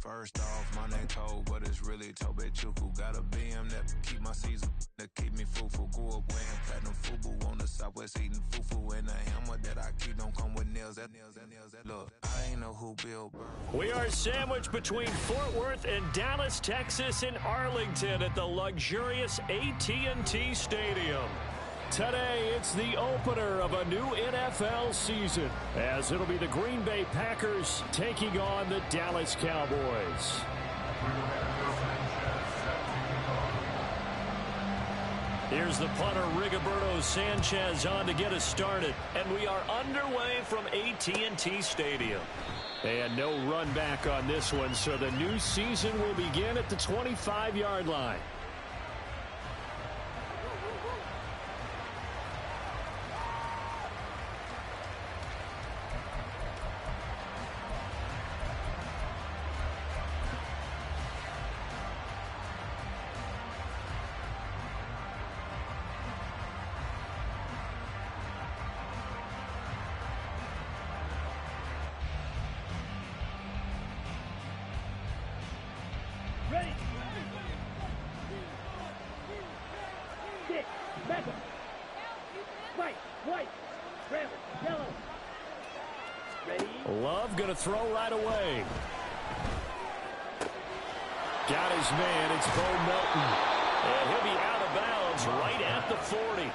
First off, my name Cole, but it's really Tobe Chuku. Got a BM that keep my season, that keep me fufu. Grew up wearing platinum fubu on the southwest eating fufu. And the hammer that I keep don't come with nails. Look, I ain't know who Bill Burr. We are sandwiched between Fort Worth and Dallas, Texas, and Arlington at the luxurious AT&T Stadium. Today, it's the opener of a new NFL season, as it'll be the Green Bay Packers taking on the Dallas Cowboys. Here's the punter, Rigoberto Sanchez, on to get us started. And we are underway from AT&T Stadium. And no run back on this one, so the new season will begin at the 25-yard line. Ready. Stick. Back up. White. Red. Yellow. Ready. Love going to throw right away. Got his man. It's Bo Melton. And he'll be out of bounds right at the 40.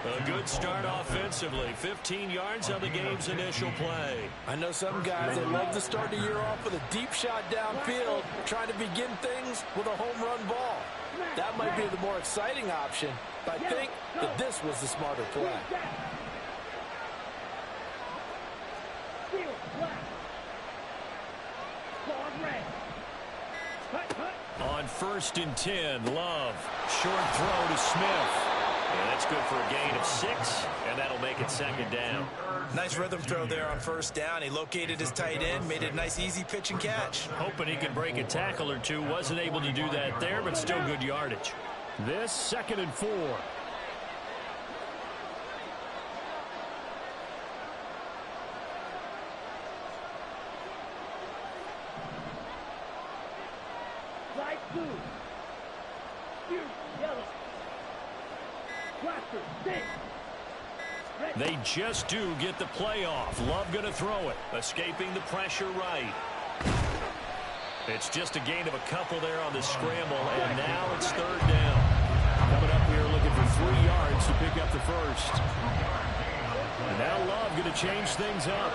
A good start offensively. 15 yards on the game's initial play. I know some guys that love to start the year off with a deep shot downfield, trying to begin things with a home run ball. That might be the more exciting option, but I think that this was the smarter play. On 1st and 10, Love. Short throw to Smith. And that's good for a gain of 6, and that'll make it 2nd down. Nice rhythm throw there on 1st down. He located his tight end, made it a nice, easy pitch and catch. Hoping he could break a tackle or two. Wasn't able to do that there, but still good yardage. This 2nd and 4. Light blue. Yellow. They just do get the play off. Love going to throw it. Escaping the pressure right. It's just a gain of a couple there on the scramble, and now it's 3rd down. Coming up here looking for 3 yards to pick up the first. And now Love going to change things up.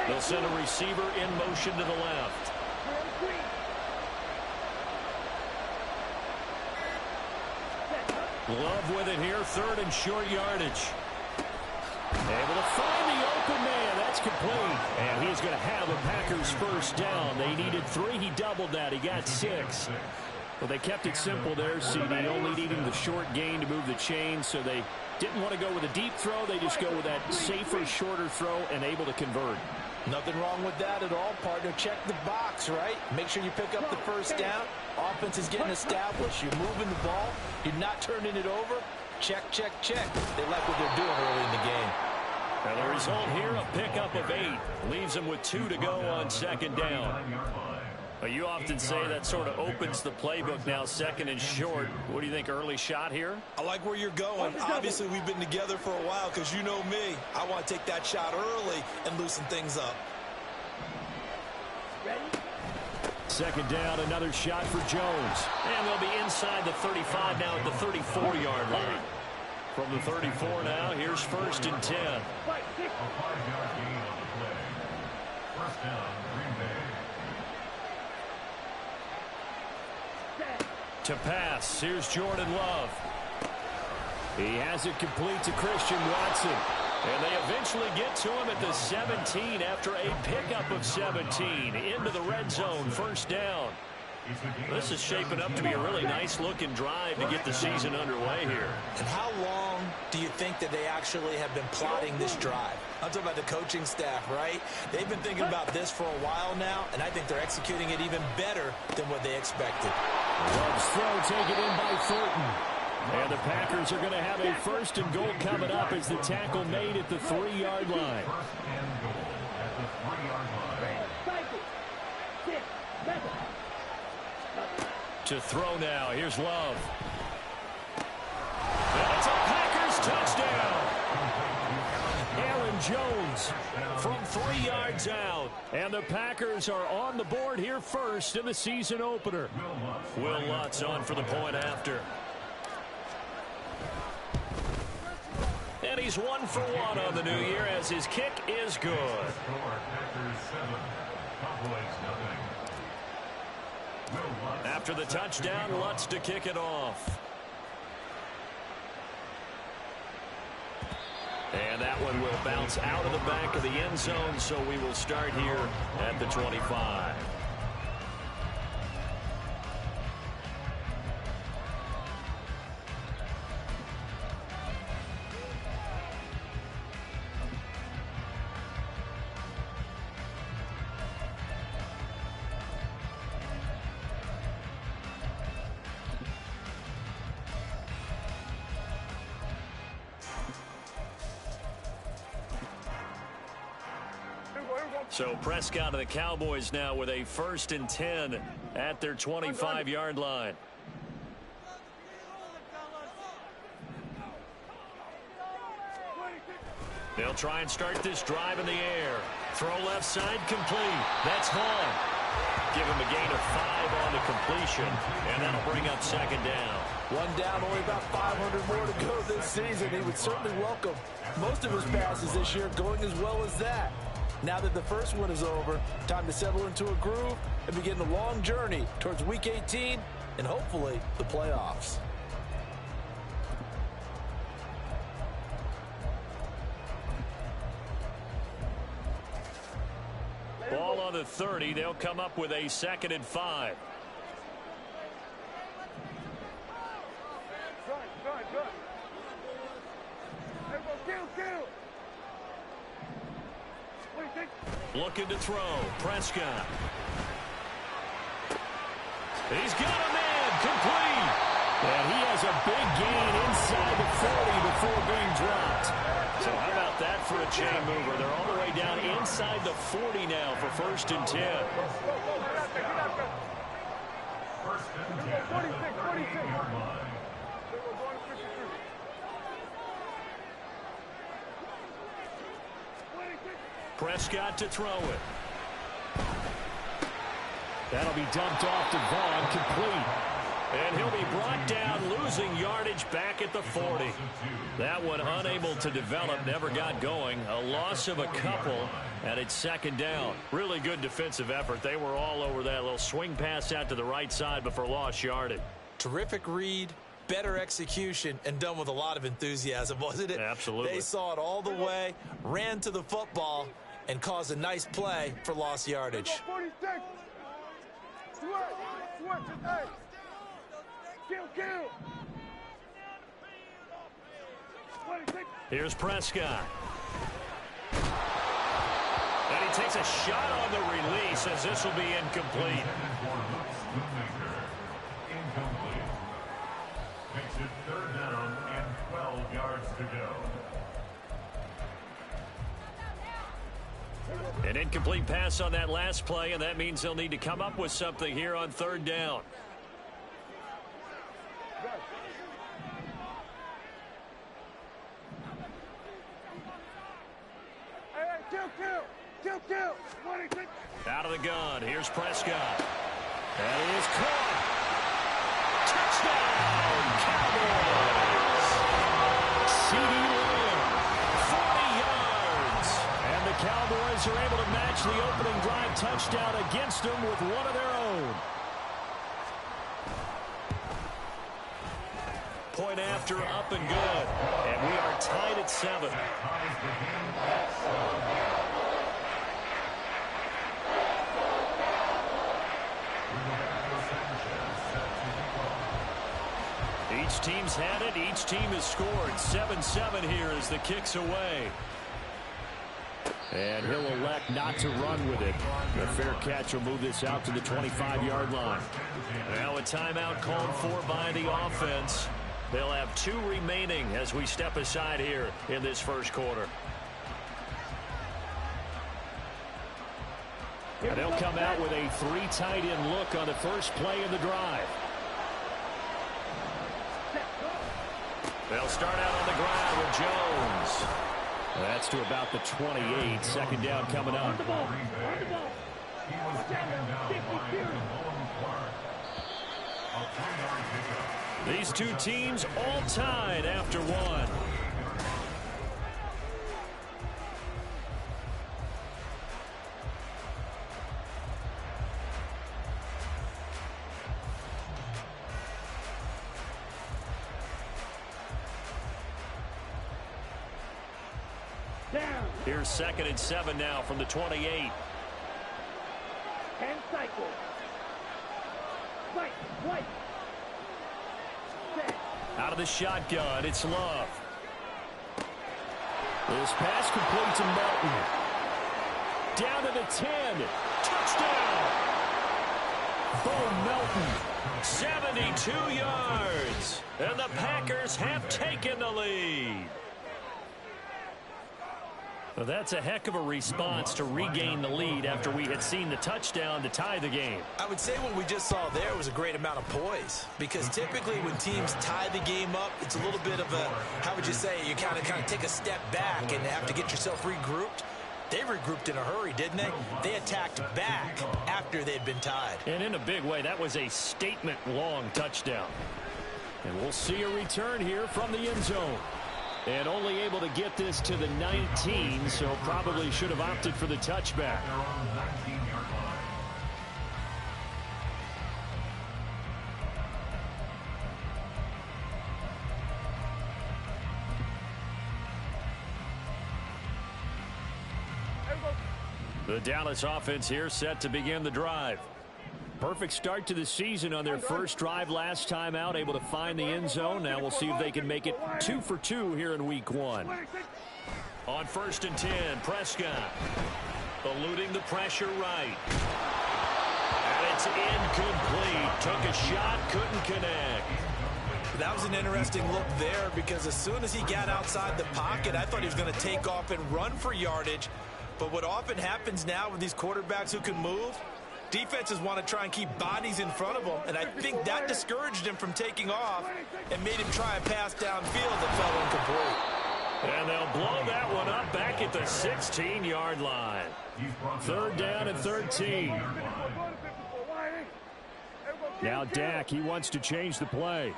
They'll send a receiver in motion to the left. Love with it here, 3rd and short yardage. Able to find the open man. That's complete. And he's going to have a Packers 1st down. They needed 3. He doubled that. He got 6. Well, they kept it simple there, CD. Only needing the short gain to move the chain, so they didn't want to go with a deep throw. They just go with that safer, shorter throw and able to convert. Nothing wrong with that at all, partner. Check the box, right? Make sure you pick up the 1st down. Offense is getting established. You're moving the ball. You're not turning it over. Check. They like what they're doing early in the game. And the result here, a pickup of 8. Leaves them with 2 to go on 2nd down. Well, you often say that sort of opens the playbook now, 2nd and short. What do you think, early shot here? I like where you're going. Obviously, we've been together for a while because you know me. I want to take that shot early and loosen things up. 2nd down, another shot for Jones. And they'll be inside the 35 now at the 34-yard line. From the 34 now, here's 1st and 10. A 5-yard gain on the play. 1st down, Green Bay. To pass, here's Jordan Love. He has it complete to Christian Watson. And they eventually get to him at the 17 after a pickup of 17. Into the red zone, 1st down. This is shaping up to be a really nice-looking drive to get the season underway here. And how long do you think that they actually have been plotting this drive? I'm talking about the coaching staff, right? They've been thinking about this for a while now, and I think they're executing it even better than what they expected. Love's throw taken in by Thornton. And the Packers are going to have a 1st and goal coming up as the tackle made at the 3-yard line. Cycle. 6. Method. To throw now. Here's Love. That's a Packers touchdown. Aaron Jones from 3 yards out. And the Packers are on the board here first in the season opener. Will Lutz on for the point after. And he's 1 for 1 on the new year as his kick is good. After the touchdown, Lutz to kick it off. And that one will bounce out of the back of the end zone, so we will start here at the 25. So Prescott and the Cowboys now with a 1st and 10 at their 25-yard line. They'll try and start this drive in the air. Throw left side complete. That's Hall. Give him a gain of 5 on the completion, and that'll bring up 2nd down. 1 down, only about 500 more to go this season. He would certainly welcome most of his passes this year going as well as that. Now that the first one is over, time to settle into a groove and begin the long journey towards Week 18 and hopefully the playoffs. Ball on the 30. They'll come up with a 2nd and 5. Looking to throw. Prescott. He's got a man. Complete. And he has a big gain inside the 40 before being dropped. So how about that for a chain mover? They're all the way down inside the 40 now for 1st and 10. Prescott to throw it. That'll be dumped off to Vaughn, complete. And he'll be brought down, losing yardage back at the 40. That one unable to develop, never got going. A loss of a couple, and it's 2nd down. Really good defensive effort. They were all over that little swing pass out to the right side before lost yardage. Terrific read, better execution, and done with a lot of enthusiasm, wasn't it? Absolutely. They saw it all the way, ran to the football, and caused a nice play for lost yardage. Here's Prescott. And he takes a shot on the release as this will be incomplete. Makes it 3rd down and 12 yards to go. An incomplete pass on that last play, and that means they'll need to come up with something here on 3rd down. Out of the gun. Here's Prescott. And he is caught. Touchdown, Cowboys. CeeDee Lamb, 40 yards. And the Cowboys are able to match the opening drive touchdown against them with one of their own. Point after, up and good. And we are tied at 7. Each team's had it. Each team has scored. 7-7 here as the kick's away. And he'll elect not to run with it. The fair catch will move this out to the 25-yard line. Now a timeout called for by the offense. They'll have 2 remaining as we step aside here in this first quarter. And they'll come out with a 3 tight end look on the first play of the drive. They'll start out on the ground with Jones. That's to about the 28. Second down coming up. On the ball. Watch out. 50. These two teams all tied after one. Down. Here's 2nd and 7 now from the 28. And cycle. Fight. Out of the shotgun, it's Love. This pass complete to Melton. Down to the 10. Touchdown! Bo Melton, 72 yards. And the Packers have taken the lead. Well, that's a heck of a response to regain the lead after we had seen the touchdown to tie the game. I would say what we just saw there was a great amount of poise, because typically when teams tie the game up, it's a little bit of a, how would you say, you kind of take a step back and have to get yourself regrouped. They regrouped in a hurry, didn't they? They attacked back after they'd been tied. And in a big way, that was a statement-long touchdown. And we'll see a return here from the end zone. And only able to get this to the 19, so probably should have opted for the touchback. The Dallas offense here set to begin the drive. Perfect start to the season on their first drive last time out, able to find the end zone. Now we'll see if they can make it 2 for 2 here in week 1. On 1st and 10, Prescott eluding the pressure right. And it's incomplete. Took a shot, couldn't connect. That was an interesting look there, because as soon as he got outside the pocket, I thought he was going to take off and run for yardage. But what often happens now with these quarterbacks who can move, defenses want to try and keep bodies in front of them, and I think that discouraged him from taking off and made him try a pass downfield that fell incomplete. And they'll blow that one up back at the 16-yard line. 3rd down and 13. Now Dak, he wants to change the play.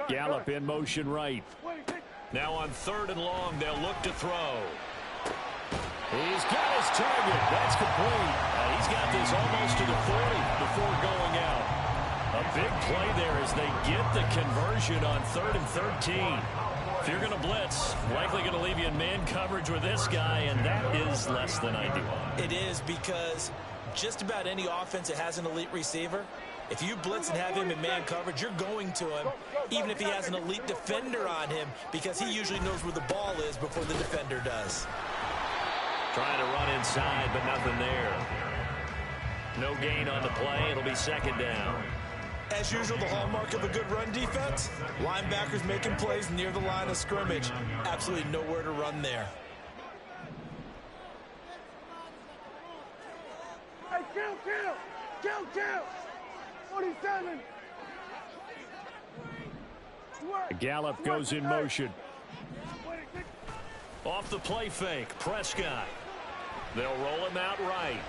Gallup in motion right. Now on 3rd and long, they'll look to throw. He's got his target. That's complete. He's got this almost to the 40 before going out. A big play there as they get the conversion on 3rd and 13. If you're going to blitz, likely going to leave you in man coverage with this guy, and that is less than ideal. It is, because just about any offense that has an elite receiver, if you blitz and have him in man coverage, you're going to him, even if he has an elite defender on him, because he usually knows where the ball is before the defender does. Trying to run inside, but nothing there. No gain on the play. It'll be 2nd down. As usual, the hallmark of a good run defense, linebackers making plays near the line of scrimmage. Absolutely nowhere to run there. Hey, kill! 47. Gallup goes in motion. Off the play fake, Prescott. They'll roll him out right.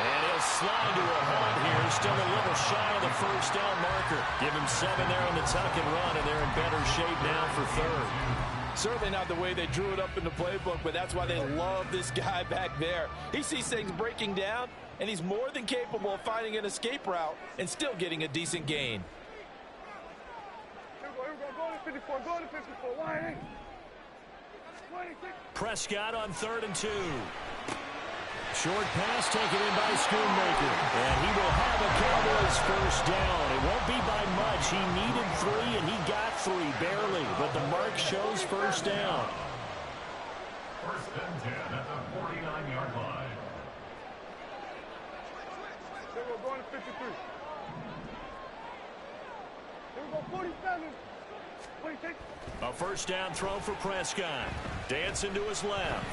And he'll slide to a hold here. Still a little shy of the 1st down marker. Give him 7 there on the tuck and run, and they're in better shape now for 3rd. Certainly not the way they drew it up in the playbook, but that's why they love this guy back there. He sees things breaking down, and he's more than capable of finding an escape route and still getting a decent gain. Go to 54. Why? Prescott on 3rd and 2. Short pass taken in by Schoonmaker. And he will have a Cowboys 1st down. It won't be by much. He needed 3, and he got 3, barely. But the mark shows 1st down. 1st and 10 at the 49-yard line. Here we go, going to 53. Here we go, 47. A first down throw for Prescott. Dancing to his left.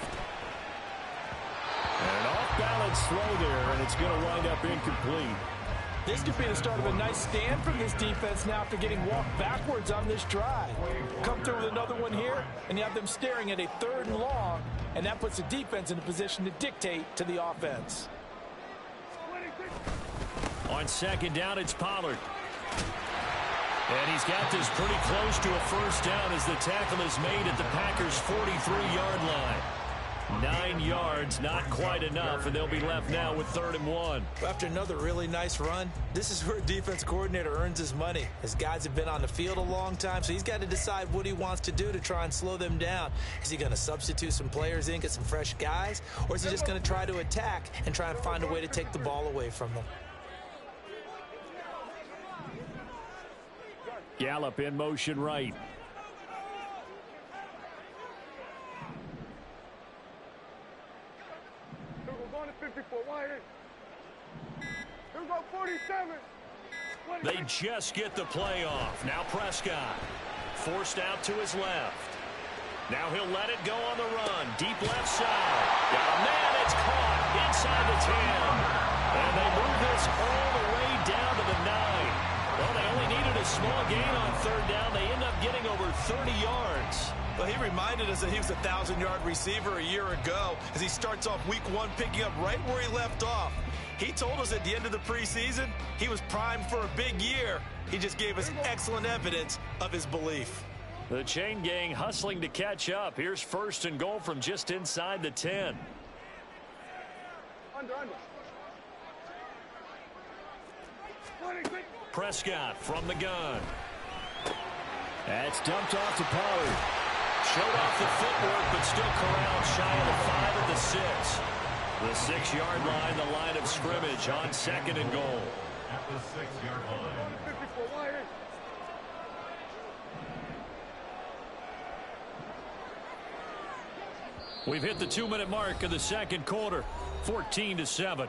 And an off-balance throw there, and it's going to wind up incomplete. This could be the start of a nice stand from this defense now after getting walked backwards on this drive. Come through with another one here, and you have them staring at a 3rd and long, and that puts the defense in a position to dictate to the offense. On 2nd down, it's Pollard. And he's got this pretty close to a first down as the tackle is made at the Packers' 43-yard line. 9 yards, not quite enough, and they'll be left now with 3rd and 1. After another really nice run, this is where a defense coordinator earns his money. His guys have been on the field a long time, so he's got to decide what he wants to do to try and slow them down. Is he going to substitute some players in, get some fresh guys, or is he just going to try to attack and try and find a way to take the ball away from them? Gallup in motion right. They just get the play off. Now Prescott forced out to his left. Now he'll let it go on the run. Deep left side. Got a man. It's caught inside the 10. And they move this all the way down to the 9. Well, they only needed a small gain on 3rd down. They end up getting over 30 yards. Well, he reminded us that he was a 1,000-yard receiver a year ago as he starts off week 1 picking up right where he left off. He told us at the end of the preseason he was primed for a big year. He just gave us excellent evidence of his belief. The chain gang hustling to catch up. Here's 1st and goal from just inside the 10. Prescott from the gun. That's dumped off to Pollard. Showed off the footwork, but still corralled shy of the 5 at the 6. The 6-yard line, the line of scrimmage on 2nd and goal. At the 6-yard line. We've hit the 2-minute mark of the 2nd quarter. 14-7.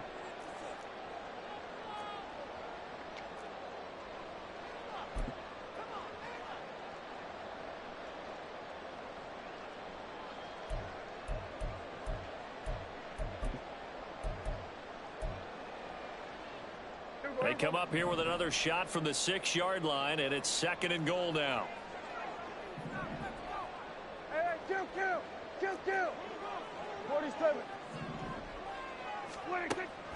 They come up here with another shot from the 6-yard line, and it's 2nd and goal now. Hey, kill. 47.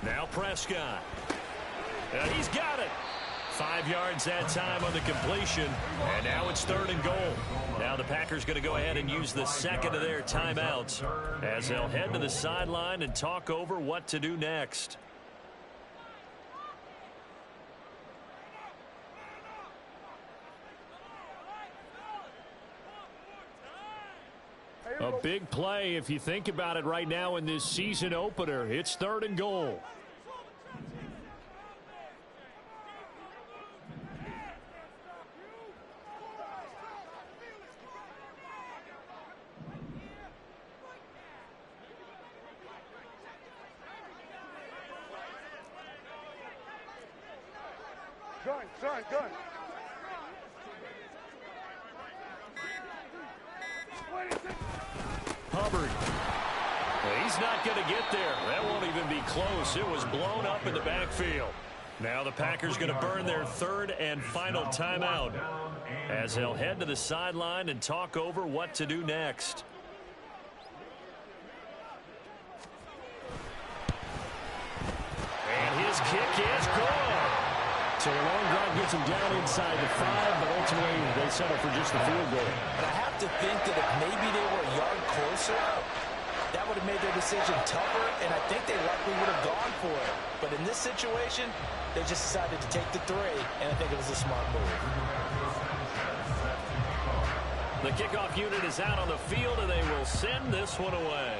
Now Prescott. And he's got it. 5 yards that time on the completion. And now it's 3rd and goal. Now the Packers going to go ahead and use the 2nd of their timeouts as they'll head to the sideline and talk over what to do next. A big play if you think about it right now in this season opener. It's 3rd and goal. Gun. Hubbard. Well, he's not going to get there. That won't even be close. It was blown up in the backfield. Now the Packers going to burn their 3rd and final timeout as they'll head to the sideline and talk over what to do next. And his kick is good. So the long drive gets him down inside the 5, but ultimately they settle for just the field goal. And I have to think that if maybe they were a yard closer, that would have made their decision tougher, and I think they likely would have gone for it. But in this situation, they just decided to take the 3, and I think it was a smart move. The kickoff unit is out on the field, and they will send this one away.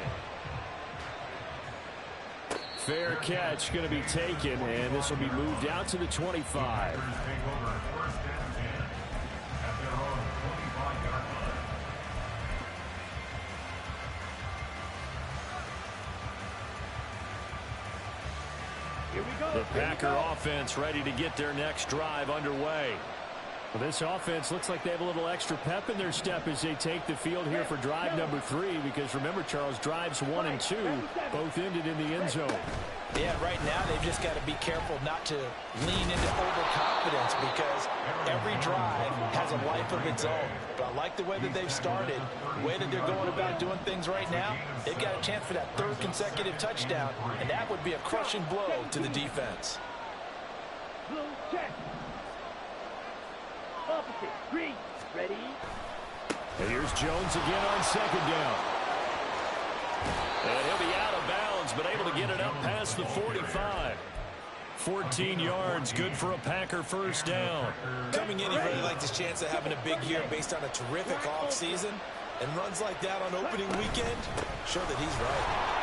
Fair catch going to be taken, and this will be moved out to the 25. The Packer offense ready to get their next drive underway. Well, this offense looks like they have a little extra pep in their step as they take the field here for drive number 3, because remember, Charles, drives 1 and 2 both ended in the end zone. Yeah, right now they've just got to be careful not to lean into overconfidence, because every drive has a life of its own. But I like the way that they've started, the way that they're going about doing things right now. They've got a chance for that 3rd consecutive touchdown, and that would be a crushing blow to the defense. Blue check. Opposite. Green. Ready? And here's Jones again on 2nd down. And he'll be out of bounds, but able to get it up past the 45. 14 yards, good for a Packer first down. Coming in, he really liked his chance of having a big year based on a terrific offseason. And runs like that on opening weekend show that he's right.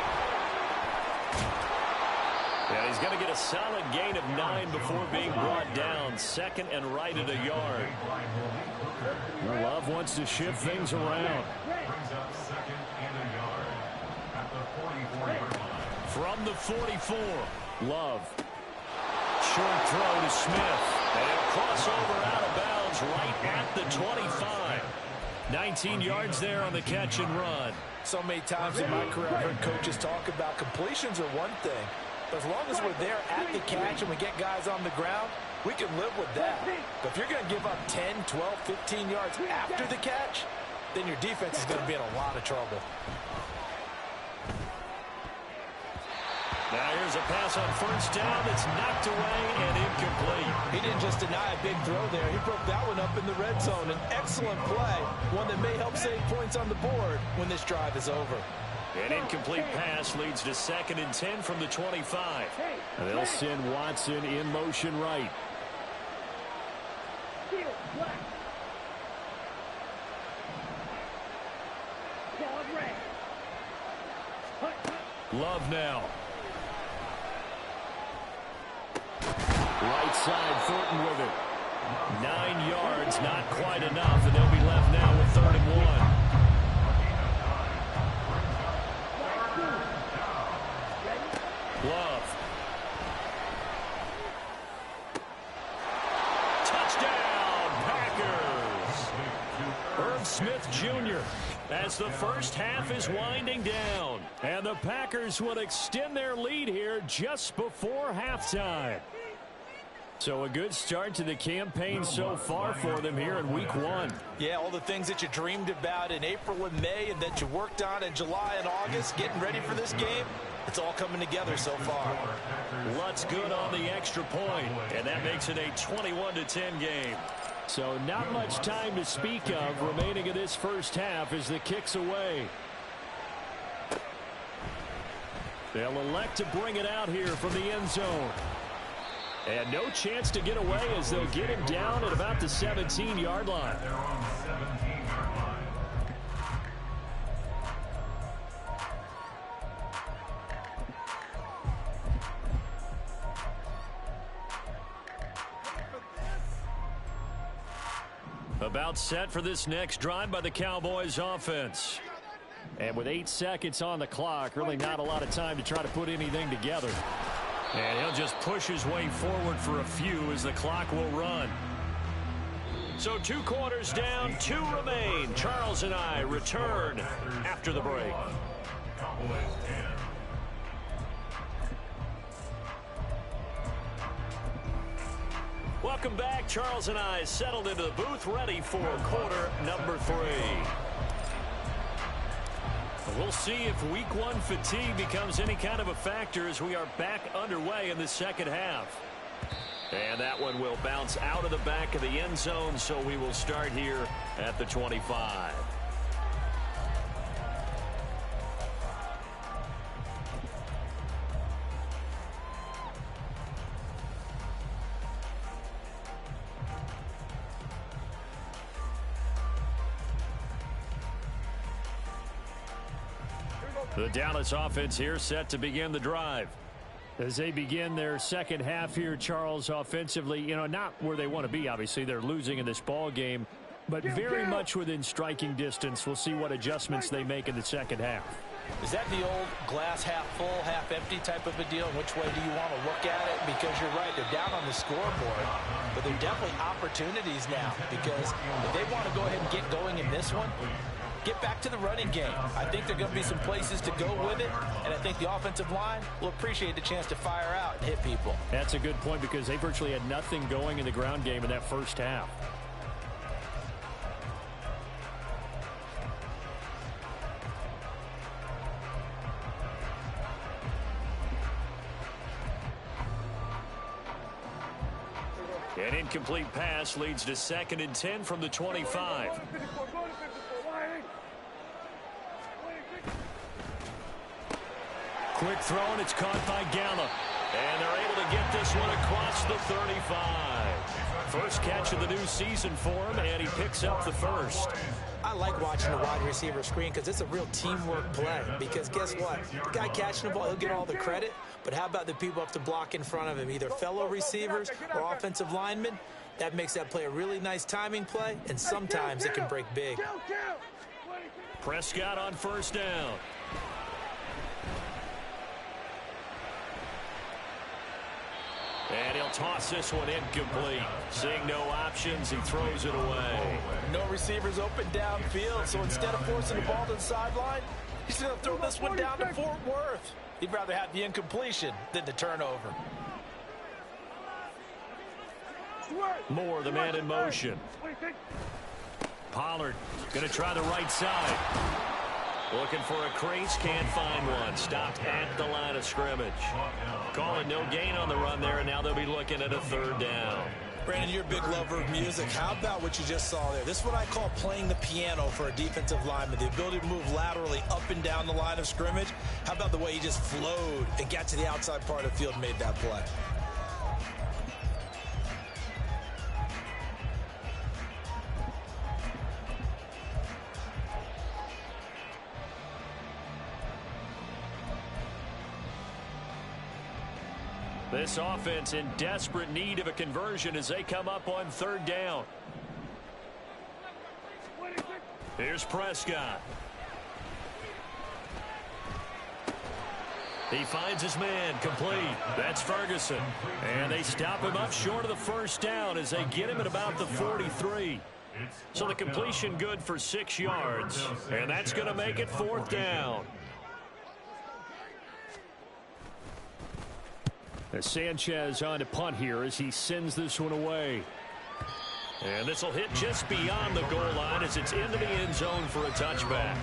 Yeah, he's going to get a solid gain of 9 before being brought down. 2nd and right at a yard. Love wants to shift things around. From the 44, Love. Short throw to Smith. And he'll cross over out of bounds right at the 25. 19 yards there on the catch and run. So many times in my career I've heard coaches talk about completions are one thing. But as long as we're there at the catch and we get guys on the ground, we can live with that. But if you're going to give up 10, 12, 15 yards after the catch, then your defense is going to be in a lot of trouble. Now here's a pass on first down that's knocked away and incomplete. He didn't just deny a big throw there. He broke that one up in the red zone. An excellent play, one that may help save points on the board when this drive is over. An incomplete pass leads to 2nd and 10 from the 25. And they'll send Watson in motion right. Love now. Right side, Thornton with it. 9 yards, not quite enough, and they'll be left now with 3rd and 1. Love. Touchdown, Packers. Irv Smith Jr. as the first half is winding down. And the Packers will extend their lead here just before halftime. So a good start to the campaign so far for them here in week 1. Yeah, all the things that you dreamed about in April and May and that you worked on in July and August, getting ready for this game, it's all coming together so far. Lutz good on the extra point, and that makes it a 21-10 game. So not much time to speak of remaining in this first half as the kick's away. They'll elect to bring it out here from the end zone. And no chance to get away as they'll get him down at about the 17-yard line. About set for this next drive by the Cowboys offense. And with 8 seconds on the clock, really not a lot of time to try to put anything together. And he'll just push his way forward for a few as the clock will run. So 2 quarters down, 2 remain. Charles and I return after the break. Welcome back. Charles and I settled into the booth, ready for quarter number 3. We'll see if week 1 fatigue becomes any kind of a factor as we are back underway in the second half. And that one will bounce out of the back of the end zone, so we will start here at the 25. The Dallas offense here set to begin the drive. As they begin their second half here, Charles, offensively, not where they want to be, obviously. They're losing in this ball game, but very much within striking distance. We'll see what adjustments they make in the second half. Is that the old glass half full, half empty type of a deal? Which way do you want to look at it? Because you're right, they're down on the scoreboard, but they're definitely opportunities now, because if they want to go ahead and get going in this one, get back to the running game. I think there are going to be some places to go with it, and I think the offensive line will appreciate the chance to fire out and hit people. That's a good point, because they virtually had nothing going in the ground game in that first half. An incomplete pass leads to 2nd and 10 from the 25. Quick throw, and it's caught by Gallup. And they're able to get this one across the 35. First catch of the new season for him, and he picks up the first. I like watching the wide receiver screen because it's a real teamwork play. Because guess what? The guy catching the ball, he'll get all the credit. But how about the people up to block in front of him, either fellow receivers or offensive linemen? That makes that play a really nice timing play, and sometimes it can break big. Prescott on first down. And he'll toss this one incomplete. Seeing no options, he throws it away. No receivers open downfield, so instead of forcing the ball to the sideline, he's going to throw this one down to Fort Worth. He'd rather have the incompletion than the turnover. Moore, the man in motion. Pollard going to try the right side. Looking for a crease, can't find one. Stopped at the line of scrimmage. Calling no gain on the run there, and now they'll be looking at a 3rd down. Brandon, you're a big lover of music. How about what you just saw there? This is what I call playing the piano for a defensive lineman. The ability to move laterally up and down the line of scrimmage. How about the way he just flowed and got to the outside part of the field and made that play? This offense in desperate need of a conversion as they come up on 3rd down. Here's Prescott. He finds his man, complete. That's Ferguson. And they stop him up short of the 1st down as they get him at about the 43. So the completion good for 6 yards. And that's going to make it 4th down. As Sanchez on to punt here as he sends this one away. And this will hit just beyond the goal line as it's into the end zone for a touchback.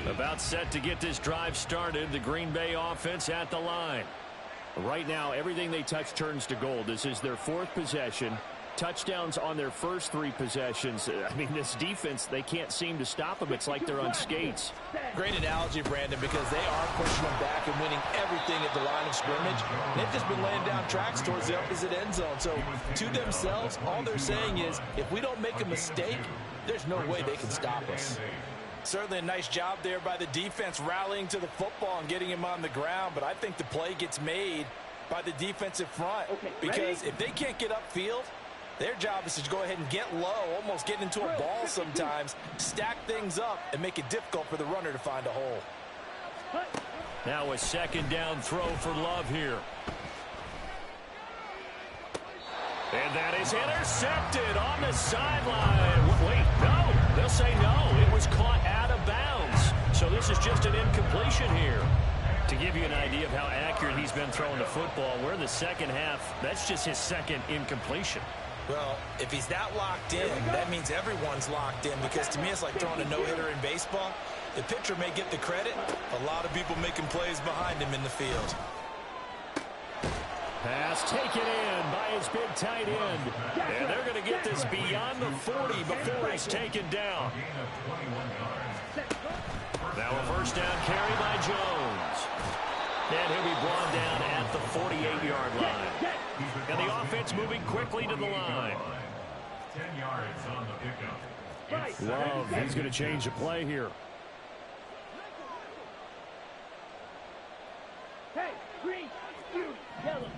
About set to get this drive started. The Green Bay offense at the line. Right now, everything they touch turns to gold. This is their 4th possession. Touchdowns on their first 3 possessions. I mean, this defense, they can't seem to stop them. It's like they're on skates. Great analogy, Brandon, because they are pushing them back and winning everything at the line of scrimmage. They've just been laying down tracks towards the opposite end zone. So to themselves, all they're saying is, if we don't make a mistake, there's no way they can stop us. Certainly a nice job there by the defense rallying to the football and getting him on the ground. But I think the play gets made by the defensive front. Because if they can't get upfield, their job is to go ahead and get low, almost get into a ball sometimes, stack things up, and make it difficult for the runner to find a hole. Now a 2nd down throw for Love here. And that is intercepted on the sideline. Wait, no. They'll say no. It was caught out of bounds. So this is just an incompletion here. To give you an idea of how accurate he's been throwing the football, we're in the 2nd half. That's just his 2nd incompletion. Well, if he's that locked in, that means everyone's locked in, because to me it's like throwing a no-hitter in baseball. The pitcher may get the credit. A lot of people making plays behind him in the field. Pass taken in by his big tight end. And they're going to get this beyond the 40 before he's taken down. Now a 1st down carry by Jones. And he'll be brought down at the 48-yard line. And the offense moving quickly to the line. 10 yards on the pickup. Love, he's going to change the play here. Hey, green, blue, yellow.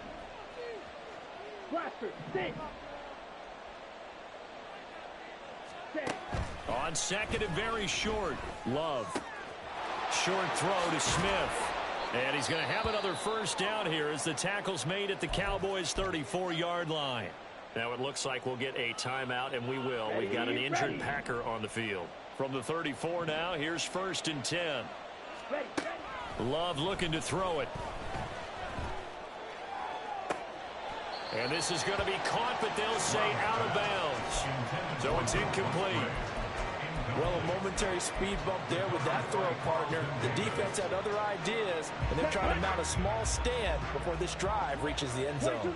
Blaster, 6. 6. On second and very short, Love. Short throw to Smith. And he's going to have another first down here as the tackle's made at the Cowboys' 34-yard line. Now it looks like we'll get a timeout, and we will. We've got an injured Packer on the field. From the 34 now, here's 1st and 10. Love looking to throw it. And this is going to be caught, but they'll say out of bounds. So it's incomplete. Well, a momentary speed bump there with that throw partner. The defense had other ideas, and they're trying to mount a small stand before this drive reaches the end zone.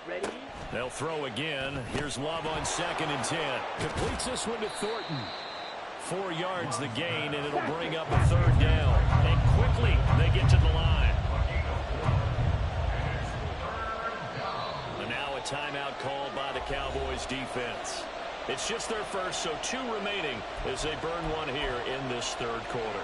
Ready? They'll throw again. Here's Love on 2nd and 10. Completes this one to Thornton. 4 yards the gain, and it'll bring up a 3rd down. And quickly they get to the line. And now a timeout called by the Cowboys defense. It's just their first, so 2 remaining as they burn one here in this 3rd quarter.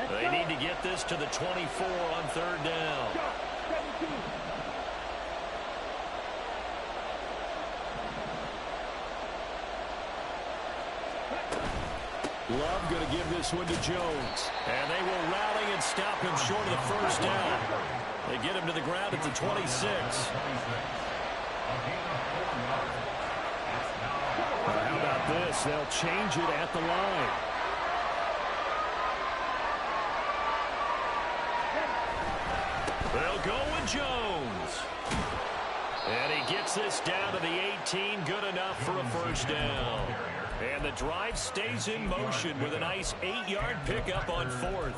They need to get this to the 24 on 3rd down. Love going to give this one to Jones. And they will rally and stop him short of the first down. They get him to the ground at the 26. How about this? They'll change it at the line. They'll go with Jones. And he gets this down to the 18. Good enough for a first down. And the drive stays in motion with a nice 8-yard pickup on 4th.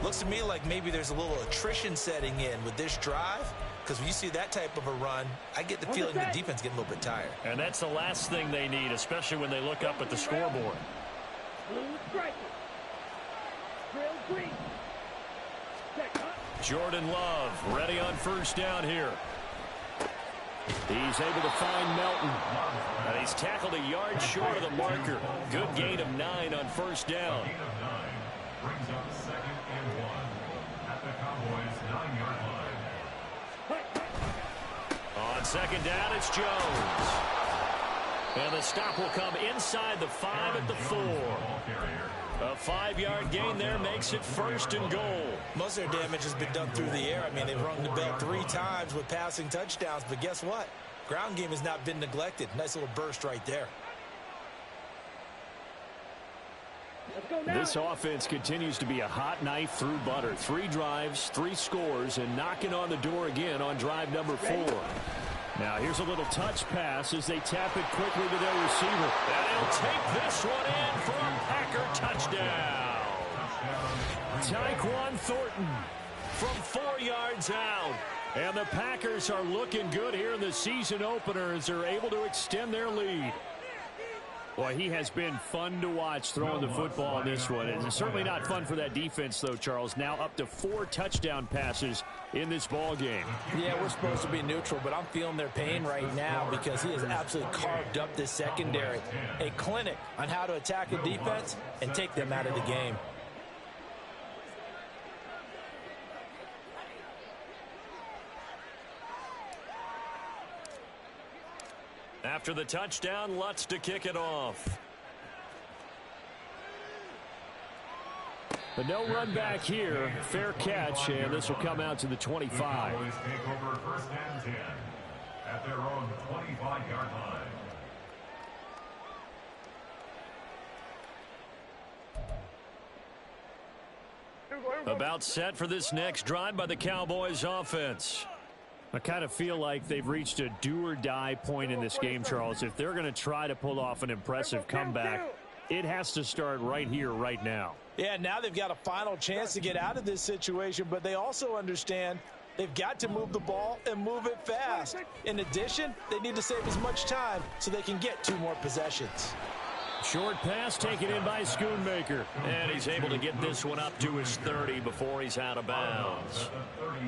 Looks to me like maybe there's a little attrition setting in with this drive. Because when you see that type of a run, I get the feeling the defense getting a little bit tired. And that's the last thing they need, especially when they look up at the scoreboard. Blue striker. Drill green. Jordan Love ready on first down here. He's able to find Melton. And he's tackled a yard short of the marker. Good gain of 9 on first down. Gain of 9 brings up 2nd and 1 at the Cowboys' 9-yard line. On second down, it's Jones. And the stop will come inside the 5 at the 4. A 5-yard gain there makes it 1st and goal. Most of their damage has been done through the air. I mean, they've rung the bell 3 times with passing touchdowns. But guess what? Ground game has not been neglected. Nice little burst right there. This offense continues to be a hot knife through butter. 3 drives, 3 scores, and knocking on the door again on drive number 4. Now here's a little touch pass as they tap it quickly to their receiver. And he'll take this one in for a Packer touchdown. Tyquan Thornton from 4 yards out. And the Packers are looking good here in the season opener as they're able to extend their lead. Boy, he has been fun to watch throwing the football in this one. It's certainly not fun for that defense, though, Charles. Now up to 4 touchdown passes in this ball game. Yeah, we're supposed to be neutral, but I'm feeling their pain right now because he has absolutely carved up this secondary. A clinic on how to attack a defense and take them out of the game. After the touchdown, Lutz to kick it off. But no run back here. Fair catch, and this will come out to the 25. The Cowboys take over 1st and 10 at their own 25-yard line. About set for this next drive by the Cowboys offense. I kind of feel like they've reached a do-or-die point in this game, Charles. If they're going to try to pull off an impressive comeback, it has to start right here, right now. Yeah, now they've got a final chance to get out of this situation, but they also understand they've got to move the ball and move it fast. In addition, they need to save as much time so they can get 2 more possessions. Short pass taken in by Schoonmaker. And he's able to get this one up to his 30 before he's out of bounds.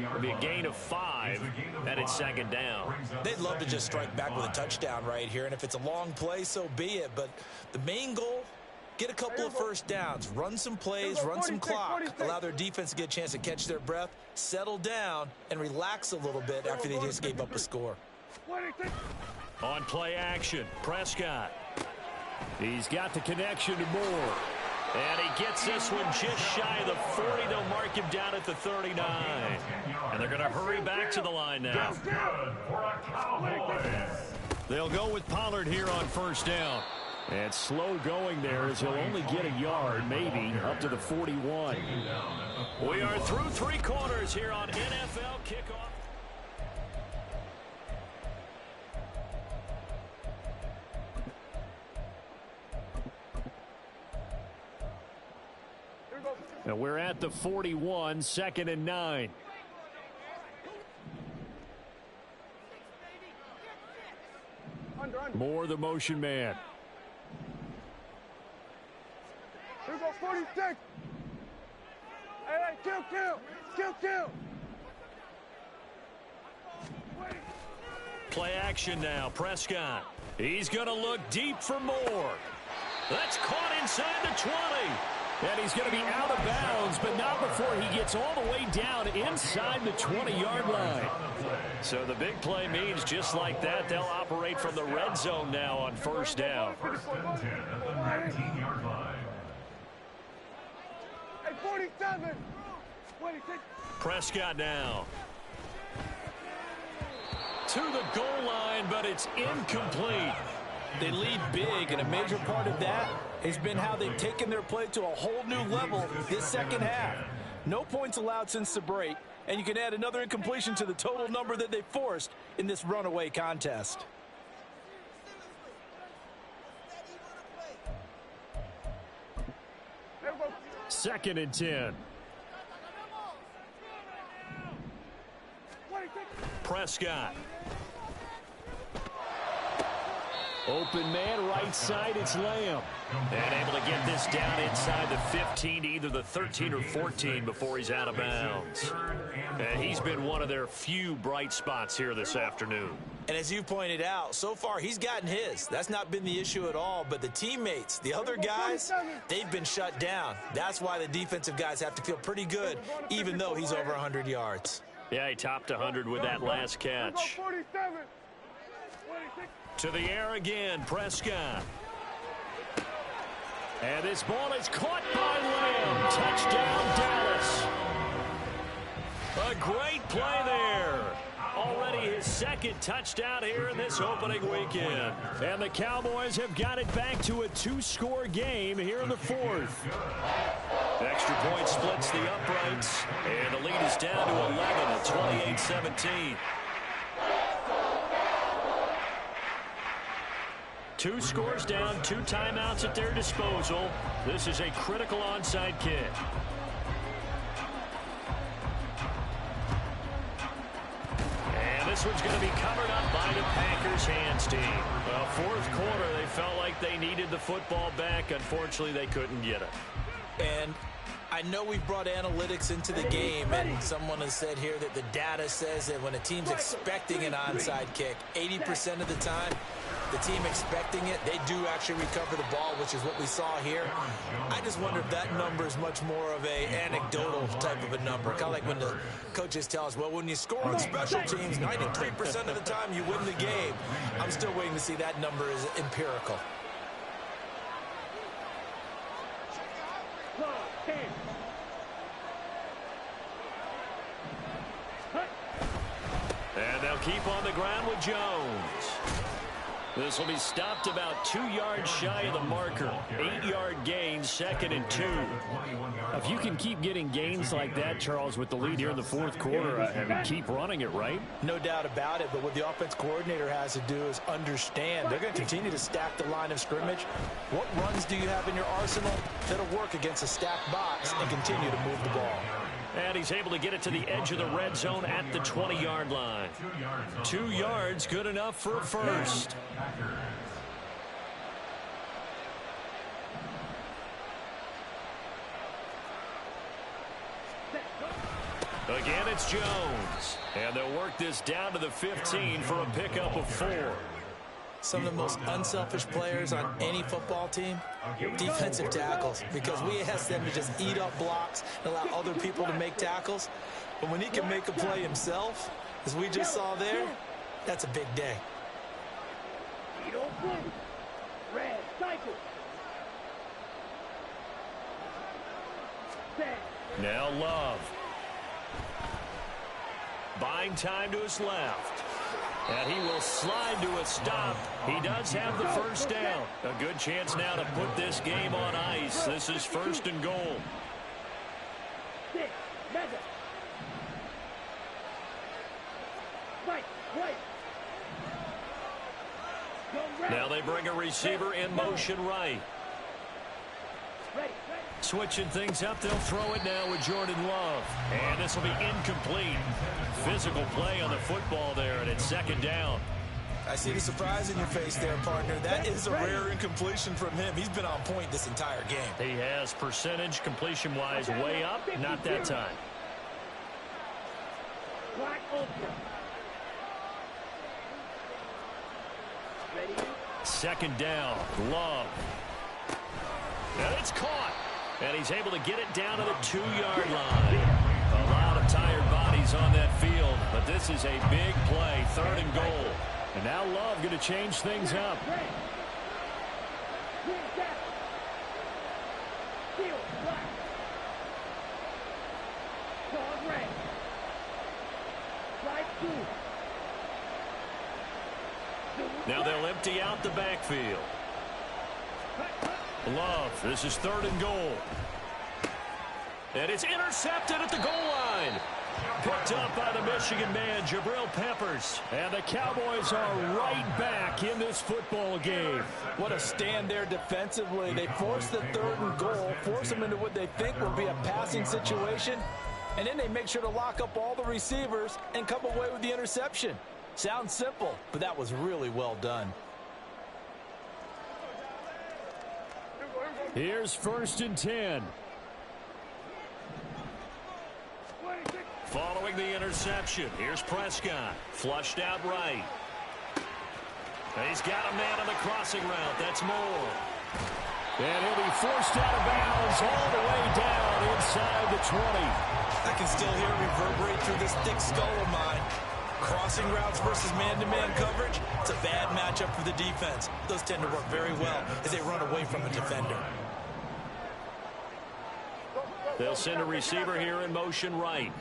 It'll be a gain of 5, and it's 2nd down. They'd love to just strike back with a touchdown right here, and if it's a long play, so be it. But the main goal get a couple of first downs, run some plays, run some clock, allow their defense to get a chance to catch their breath, settle down, and relax a little bit after they just gave up a score. On play action, Prescott. He's got the connection to Moore. And he gets this one just shy of the 40. They'll mark him down at the 39. And they're going to hurry back to the line now. They'll go with Pollard here on first down. And slow going there as he'll only get a yard, maybe, up to the 41. We are through 3 quarters here on NFL Kickoff. Now we're at the 41, 2nd and 9. Moore, the motion man. Here we go, 46. Hey, kill. Play action now, Prescott. He's going to look deep for Moore. That's caught inside the 20. And he's going to be out of bounds, but not before he gets all the way down inside the 20-yard line. So the big play means just like that, they'll operate from the red zone now on first down. Hey, 47. Prescott now. To the goal line, but it's incomplete. They lead big, and a major part of that has been how they've taken their play to a whole new level this second half. No points allowed since the break, and you can add another incompletion to the total number that they forced in this runaway contest. Second and 10. Prescott. Open man, right side, it's Lamb. And able to get this down inside the 15, either the 13 or 14 before he's out of bounds. And he's been one of their few bright spots here this afternoon. And as you pointed out, so far he's gotten his. That's not been the issue at all. But the teammates, the other guys, they've been shut down. That's why the defensive guys have to feel pretty good, even though he's over 100 yards. Yeah, he topped 100 with that last catch. To the air again, Prescott. And this ball is caught by Lamb. Touchdown, Dallas. A great play there. Already his second touchdown here in this opening weekend. And the Cowboys have got it back to a 2-score game here in the 4th. Extra point splits the uprights. And the lead is down to 11 at 28-17. 2 scores down, 2 timeouts at their disposal. This is a critical onside kick. And this one's going to be covered up by the Packers hands team. Well, 4th quarter, they felt like they needed the football back. Unfortunately, they couldn't get it. And I know we've brought analytics into the game, and someone has said here that the data says that when a team's expecting an onside kick, 80% of the time, the team expecting it, they do actually recover the ball, which is what we saw here. I just wonder if that number is much more of a anecdotal type of a number. Kind of like when the coaches tell us, well, when you score on special teams, 93% of the time you win the game. I'm still waiting to see that number is empirical. And they'll keep on the ground with Jones. This will be stopped about 2 yards shy of the marker. 8-yard gain, 2nd and 2. If you can keep getting gains like that, Charles, with the lead here in the 4th quarter, I mean, keep running it, right? No doubt about it, but what the offense coordinator has to do is understand. They're going to continue to stack the line of scrimmage. What runs do you have in your arsenal that'll work against a stacked box and continue to move the ball? And he's able to get it to the edge of the red zone at the 20-yard line. 2 yards, good enough for a first. Again, it's Jones. And they'll work this down to the 15 for a pickup of 4. Some of the most unselfish players on any football team, defensive tackles, because we ask them to just eat up blocks and allow other people to make tackles. But when he can make a play himself, as we just saw there, that's a big day. Red, cycle. Now Love. Buying time to his left. And he will slide to a stop. He does have the first down. A good chance now to put this game on ice. This is 1st and goal. Now they bring a receiver in motion right. Switching things up, they'll throw it now with Jordan Love. And this will be incomplete. Physical play on the football there, and it's 2nd down. I see the surprise in your face there, partner. That is a rare incompletion from him. He's been on point this entire game. He has percentage completion-wise way up, not that time. Second down, Love. And it's caught. And he's able to get it down to the 2-yard line. A lot of tired bodies on that field, but this is a big play, 3rd and goal. And now Love going to change things up. Now they'll empty out the backfield. Love, this is 3rd and goal. And it's intercepted at the goal line. Picked up by the Michigan man, Jabril Peppers. And the Cowboys are right back in this football game. What a stand there defensively. They force the 3rd and goal, force them into what they think will be a passing situation, and then they make sure to lock up all the receivers and come away with the interception. Sounds simple, but that was really well done. Here's 1st and 10. Following the interception, here's Prescott. Flushed out right. He's got a man on the crossing route. That's Moore. And he'll be forced out of bounds all the way down inside the 20. I can still hear it reverberate through this thick skull of mine. Crossing routes versus man-to-man coverage, it's a bad matchup for the defense. Those tend to work very well as they run away from a defender. They'll send a receiver here in motion right.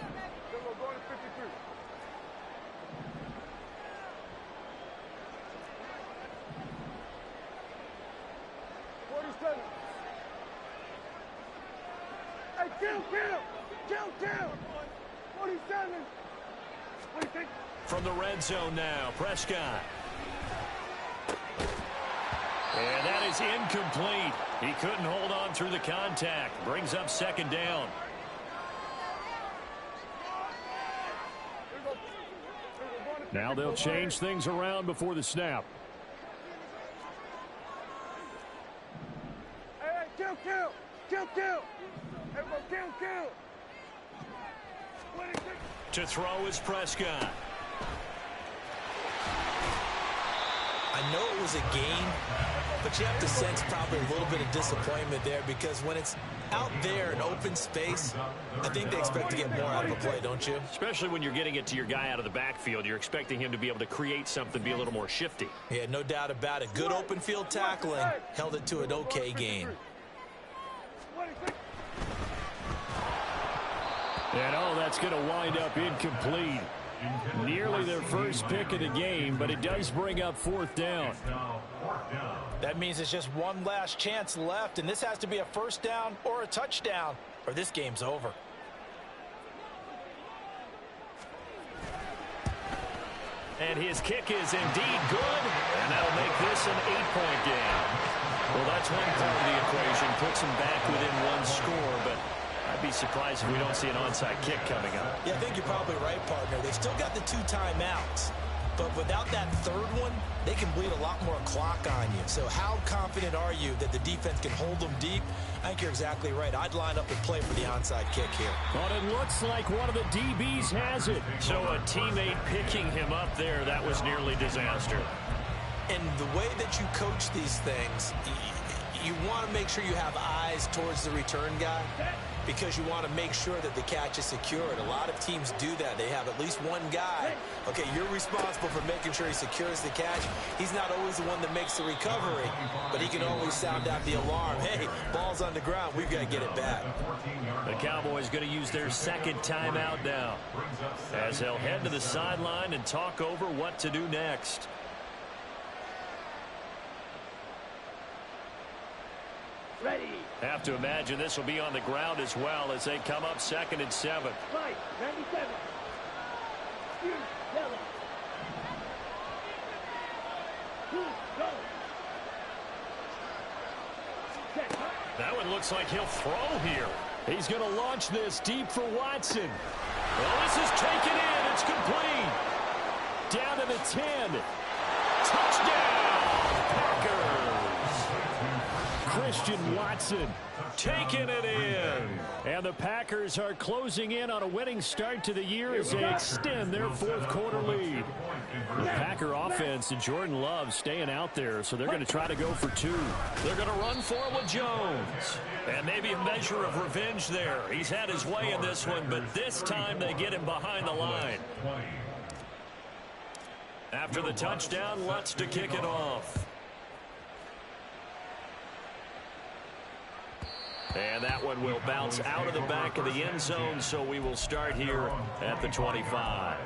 Hey, kill! 47! What do you think? From the red zone now, Prescott. And that is incomplete. He couldn't hold on through the contact. Brings up 2nd down. Now they'll change things around before the snap. Hey, kill! Everyone kill! To throw is Prescott. I know it was a game, but you have to sense probably a little bit of disappointment there because when it's out there in open space, I think they expect to get more out of a play, don't you? Especially when you're getting it to your guy out of the backfield. You're expecting him to be able to create something, be a little more shifty. Yeah, no doubt about it. Good open field tackling held it to an okay gain. And that's going to wind up incomplete. Nearly their first pick of the game, but it does bring up 4th down. That means it's just one last chance left, and this has to be a 1st down or a touchdown, or this game's over. And his kick is indeed good, and that'll make this an 8-point game. Well, that's one part of the equation, puts him back within one score, but I'd be surprised if we don't see an onside kick coming up. Yeah, I think you're probably right, partner. They've still got the 2 timeouts. But without that 3rd one, they can bleed a lot more clock on you. So how confident are you that the defense can hold them deep? I think you're exactly right. I'd line up and play for the onside kick here. But it looks like one of the DBs has it. So a teammate picking him up there, that was nearly disaster. And the way that you coach these things, you want to make sure you have eyes towards the return guy because you want to make sure that the catch is secured. A lot of teams do that. They have at least one guy. Okay, you're responsible for making sure he secures the catch. He's not always the one that makes the recovery, but he can always sound out the alarm. Hey, ball's on the ground. We've got to get it back. The Cowboys going to use their second timeout now as they'll head to the sideline and talk over what to do next. Ready. Have to imagine this will be on the ground as well as they come up 2nd and 7. Fight. 97. You. Yellow. Two. Go. Check. That one looks like he'll throw here. He's going to launch this deep for Watson. Well, this is taken in. It's complete. Down to the 10. Touchdown, Packers. Christian Watson taking it in. And the Packers are closing in on a winning start to the year as they extend their 4th quarter lead. The Packer offense and Jordan Love staying out there, so they're going to try to go for 2. They're going to run for it with Jones. And maybe a measure of revenge there. He's had his way in this one, but this time they get him behind the line. After the touchdown, Lutz to kick it off. And that one will bounce out of the back of the end zone, so we will start here at the 25.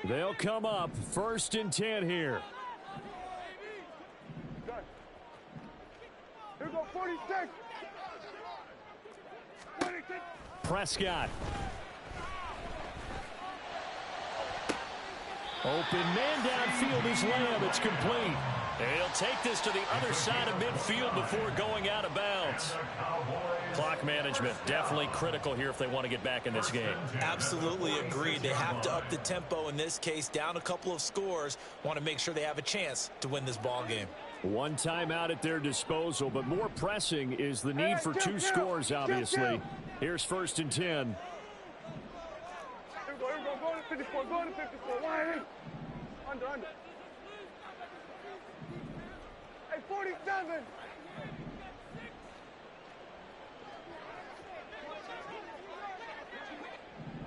They'll come up 1st and 10 here. Here go 46. 46. Prescott. Open man downfield is Lamb. It's complete. And he'll take this to the other side of midfield before going out of bounds. Clock management definitely critical here if they want to get back in this game. Absolutely agreed. They have to up the tempo in this case, down a couple of scores. Want to make sure they have a chance to win this ball game. One timeout at their disposal, but more pressing is the need for 2 scores, obviously. Here's 1st and 10. Here we go. Go to 54. Go to 54. Why? Under. Hey, 47.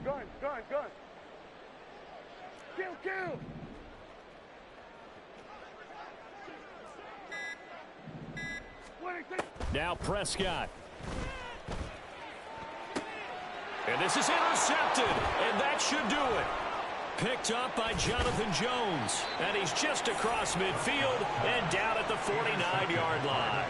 Gun. Kill. Now Prescott. And this is intercepted, and that should do it. Picked up by Jonathan Jones, and he's just across midfield and down at the 49-yard line.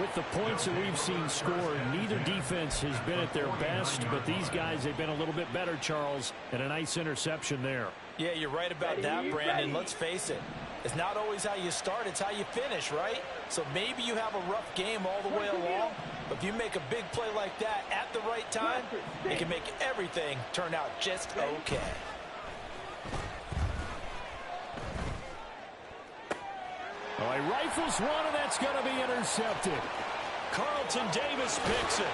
With the points that we've seen scored, neither defense has been at their best, but these guys have been a little bit better, Charles, and a nice interception there. Yeah, you're right about that, Brandon. Let's face it. It's not always how you start, it's how you finish, right? So maybe you have a rough game all the way along, but if you make a big play like that at the right time, it can make everything turn out just okay. Oh, he rifles one, and that's going to be intercepted. Carlton Davis picks it.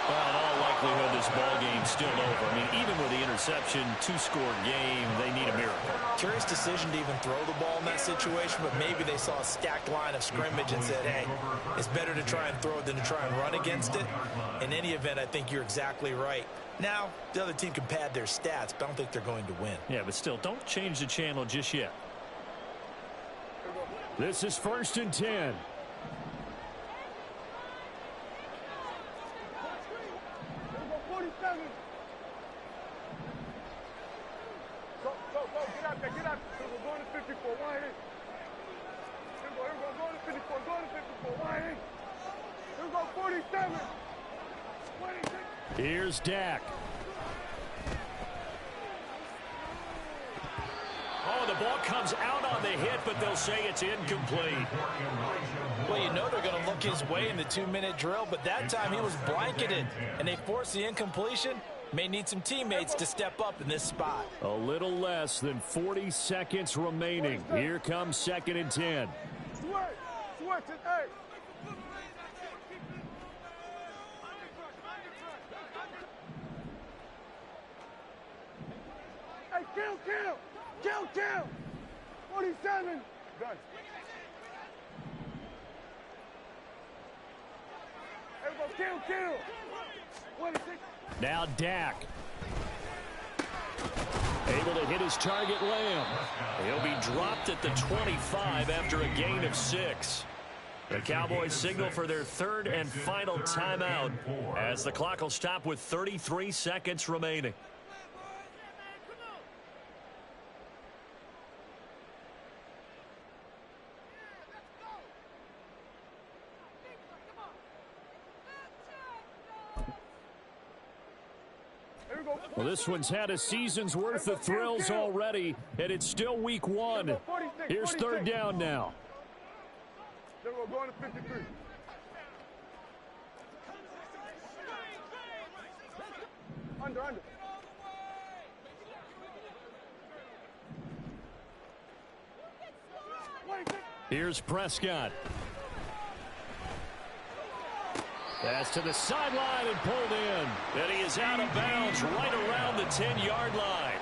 Well, in all likelihood, this ball game's still over. I mean, even with the interception, 2-score game, they need a miracle. Curious decision to even throw the ball in that situation, but maybe they saw a stacked line of scrimmage and said, hey, it's better to try and throw than to try and run against it. In any event, I think you're exactly right. Now, the other team can pad their stats, but I don't think they're going to win. Yeah, but still, don't change the channel just yet. This is 1st and 10. Go, get out there. We're going to 54. Why ain't? Here we go. Go to 54. Why ain't? Here we go, 47. 26. Here's Dak. Oh, the ball comes out on the hit, but they'll say it's incomplete. Well, you know they're going to look his way in the 2-minute drill, but that time he was blanketed, and they forced the incompletion. May need some teammates to step up in this spot. A little less than 40 seconds remaining. Here comes 2nd and 10. Switch it, hey. Hey, kill. 47. Done. Everybody kill. 26. Now Dak. Able to hit his target, Lamb. He'll be dropped at the 25 after a gain of 6. The Cowboys signal for their 3rd and final timeout as the clock will stop with 33 seconds remaining. Well, this one's had a season's worth of thrills already, and it's still week 1. Here's 3rd down now. Then we're going to 53. Under. Here's Prescott. Pass to the sideline and pulled in. And he is out of bounds right around the 10-yard line.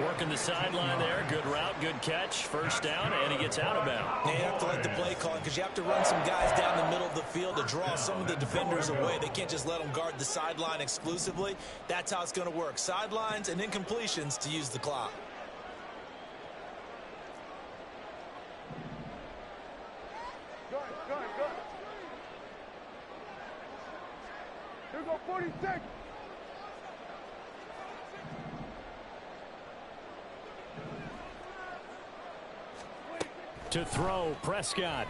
Working the sideline there. Good route, good catch. First down, and he gets out of bounds. They have to let the play call because you have to run some guys down the middle of the field to draw some of the defenders away. They can't just let them guard the sideline exclusively. That's how it's going to work. Sidelines and incompletions to use the clock. Good. Here go 46. To throw, Prescott.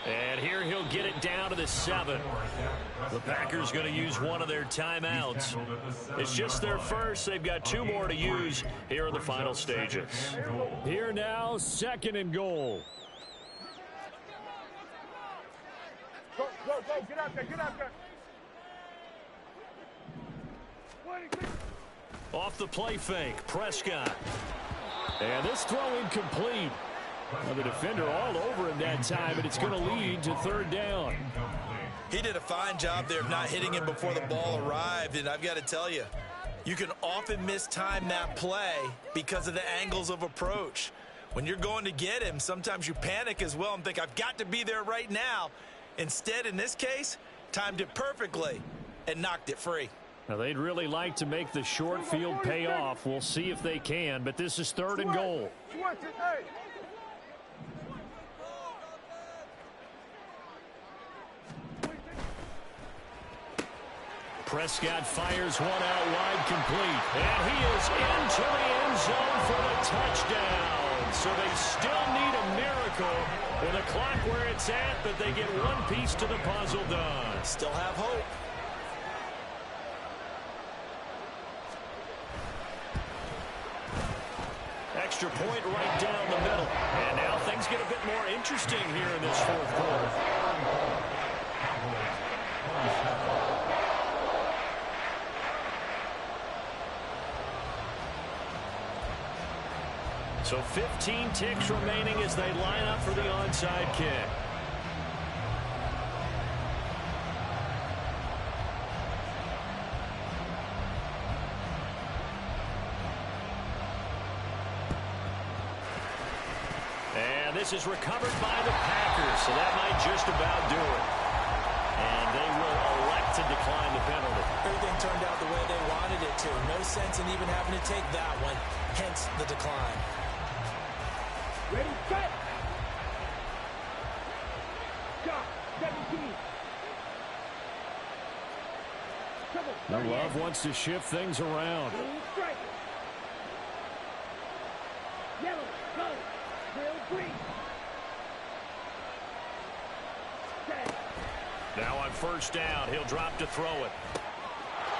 And here he'll get it down to the 7. The Packers going to use one of their timeouts. It's just their first. They've got 2 more to use here in the final stages. Here now, 2nd and goal. Go. Get out there. 26. Off the play fake, Prescott. And this throw incomplete. Well, the defender all over him that time, and it's going to lead to 3rd down. He did a fine job there of not hitting him before the ball arrived, and I've got to tell you, you can often mistime that play because of the angles of approach. When you're going to get him, sometimes you panic as well and think, I've got to be there right now. Instead, in this case, timed it perfectly and knocked it free. Now, they'd really like to make the short field pay off. We'll see if they can, but this is 3rd and goal. Switch it, hey. Prescott fires one out wide, complete. And he is into the end zone for the touchdown. So they still need a miracle with the clock where it's at, but they get one piece to the puzzle done. Still have hope. Extra point right down the middle. And now things get a bit more interesting here in this 4th quarter. So 15 ticks remaining as they line up for the onside kick. And this is recovered by the Packers, so that might just about do it. And they will elect to decline the penalty. Everything turned out the way they wanted it to. No sense in even having to take that one, hence the decline. Ready, set. Shot, 17. Now Love wants to shift things around. Yellow, go. Real green. Now on 1st down, he'll drop to throw it.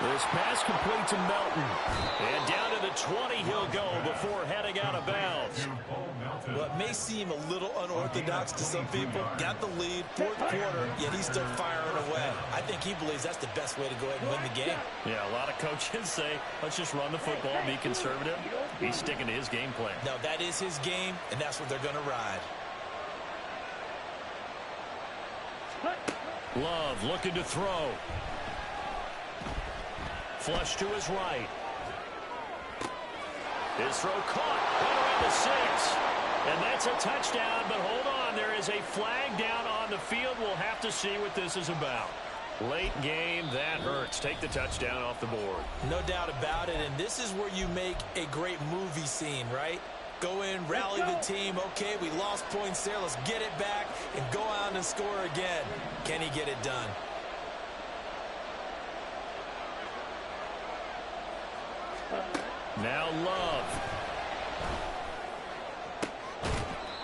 This pass complete to Melton. And down to the 20 he'll go before heading out of bounds. Well, it may seem a little unorthodox to some people. Got the lead, 4th quarter, yet he's still firing firing away. I think he believes that's the best way to go ahead and win the game. Yeah, a lot of coaches say, let's just run the football, be conservative. He's sticking to his game plan. No, that is his game, and that's what they're going to ride. Love looking to throw. Flush to his right. His throw caught. Into 6. And that's a touchdown, but hold on. There is a flag down on the field. We'll have to see what this is about. Late game, that hurts. Take the touchdown off the board. No doubt about it, and this is where you make a great movie scene, right? Go in, rally the team. Okay, we lost points there. Let's get it back and go out and score again. Can he get it done? Now Love.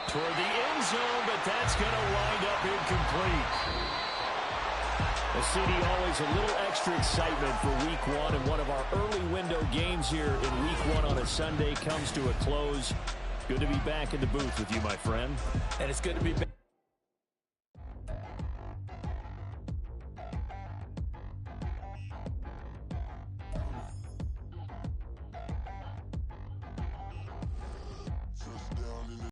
Toward the end zone, but that's going to wind up incomplete. Well, CD, always a little extra excitement for Week 1, and one of our early window games here in Week 1 on a Sunday comes to a close. Good to be back in the booth with you, my friend. And it's good to be back.